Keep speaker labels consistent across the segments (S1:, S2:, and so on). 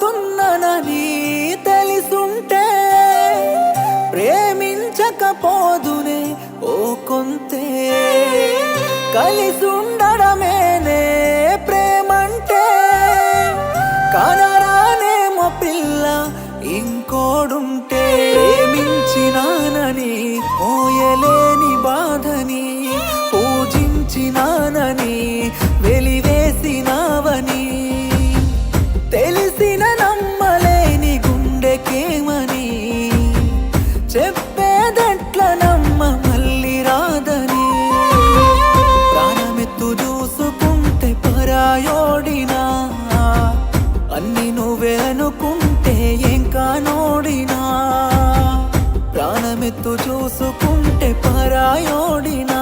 S1: బాధపడుతున్ననని తెలిసుంటే ప్రేమించకపోదునే ఓ కొంతే కలిసుండడమేనే ప్రేమంటే కనరానేమో పిల్ల ఇంకోడుంటే ప్రేమించినానని మోయలేని బాధని పూజించినానని వెలివేసినావని తెలిసిన నమ్మలేని గుండెకేమని చెప్పేదెట్ల నమ్మ మళ్ళీ రాదని ప్రాణమెత్తు చూసుకుంటే పరాయోడినా అన్ని నువ్వే అనుకుంటే ఏం కానోడినా ప్రాణమెత్తు చూసుకుంటే పరాయోడినా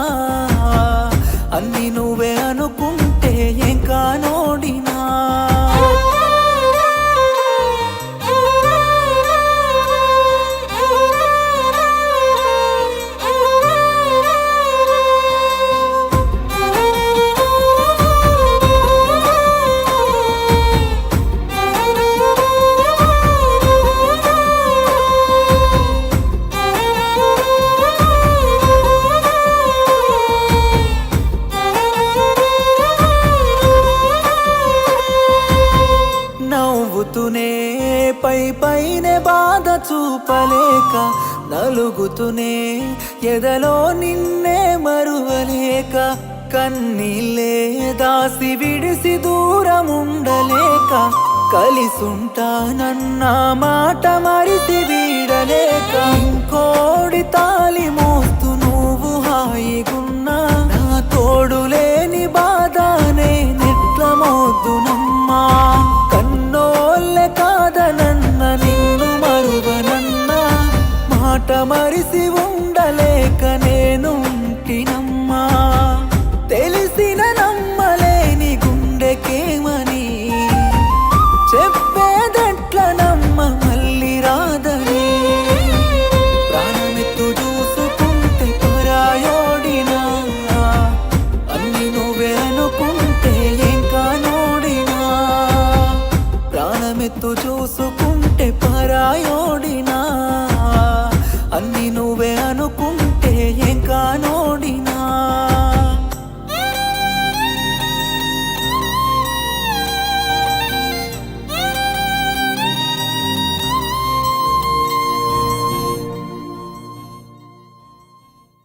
S1: అన్ని నువ్వే అనుకుంటే ఏం కానోడినా నవ్వుతూనే పై పైనే బాధ చూపలేక నలుగుతూనే ఎదలో నిన్నే మరువలేక కన్నీళ్ళే దాసి విడిసి దూరం ఉండలేక కలిసుంటానన్న మాట మరిసి వీడలేక ఇంకోడి తాలి మోస్తూ నువ్వు హాయిగున్నా నా తోడు లేని బాధనే నెట్ల మోద్దునమ్మా కన్నోళ్ళే కాదనన్న నిన్ను మరువనన్నా మాట మరిసి ఉండలేక నేనుంటినమ్మా తెలిసిన నమ్మలేని గుండెకేమని చెప్పేదెట్ల నమ్మ మళ్ళీ రాదని ప్రాణమెత్తు చూసుకుంటే పరాయోడినా అన్ని నువ్వే అనుకుంటే ఏం కానోడినా ప్రాణమెత్తు చూసుకుంటే పరాయోడినా అన్ని నువ్వే అనుకుంటే ఏం కానోడినా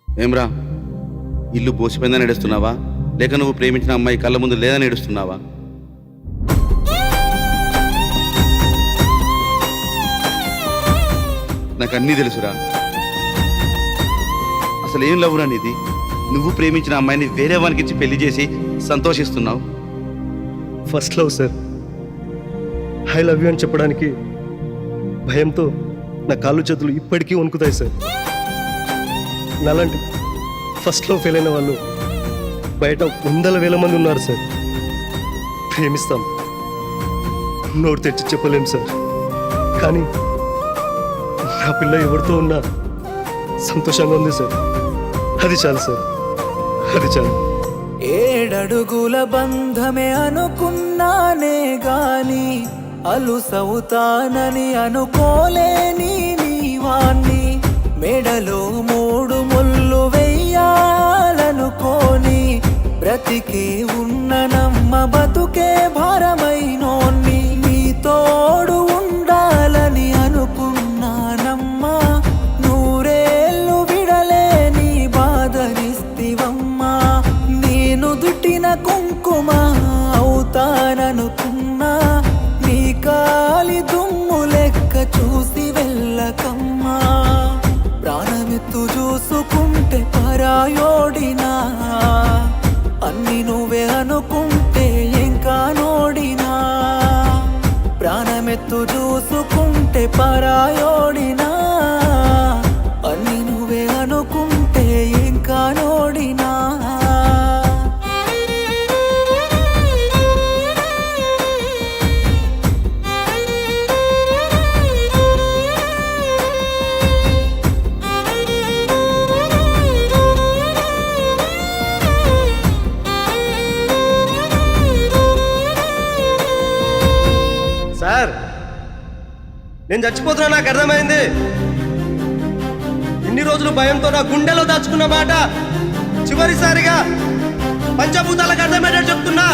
S2: ఏమ్రా ఇల్లు బోసిపోయిందని ఏడుస్తున్నావా లేక నువ్వు ప్రేమించిన అమ్మాయి కళ్ళ ముందు లేదని ఏడుస్తున్నావా? నాకు అన్నీ తెలుసురా. అసలు ఏం లవ్వురా నీది? నువ్వు ప్రేమించిన అమ్మాయిని వేరే వానికి ఇచ్చి పెళ్లి చేసి సంతోషిస్తున్నావు.
S3: First love sir. I love you అని చెప్పడానికి భయంతో నా కాళ్ళు చేతులు ఇప్పటికీ వణుకుతాయి సార్. నాలాంటి ఫస్ట్ లవ్ ఫెయిల్ అయిన వాళ్ళు బయట 100,000 మంది ఉన్నారు సార్. ప్రేమిస్తాం, నోరు తెచ్చి చెప్పలేం సార్. కానీ నా పిల్ల ఎవరితో ఉన్నా సంతోషంగా ఉంది సార్. అది చాలు సార్, అది చాలు.
S1: 7 అడుగుల బంధమే అనుకున్నానే గాని అలుసవుతానని అనుకోలేని నీవాణ్ణి మెడలో 3 ముళ్ళు వెయ్యాలనుకోని బ్రతికే ఉన్న నమ్మ బతుకే భారమైనోన్ని నీ తోడు ఉండాలని అనుకున్నానమ్మా. 100 ఏళ్ళు విడలేని బాధనిస్తివమ్మా. నేను దుట్టిన కుంకుమ అవుతాననుకున్నా నీ కాలి దుమ్ము లెక్క చూసి వెళ్ళకమ్మా. ప్రాణమెత్తు చూసుకుంటే పరాయోడినా అన్ని నువ్వే అనుకుంటే ఏం కానోడినా ప్రాణమెత్తు చూసుకుంటే పరాయోడినా అన్ని నువ్వే అనుకుంటే ఏం కానోడినా
S3: నేను చచ్చిపోతున్నా నాకు అర్థమైంది. ఇన్ని రోజులు భయంతో నా గుండెలో దాచుకున్న మాట చివరిసారిగా పంచభూతాలకు అర్థమయ్యేటట్టు చెప్తున్నా.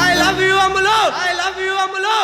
S3: I love you Ammulu, I love you Ammulu.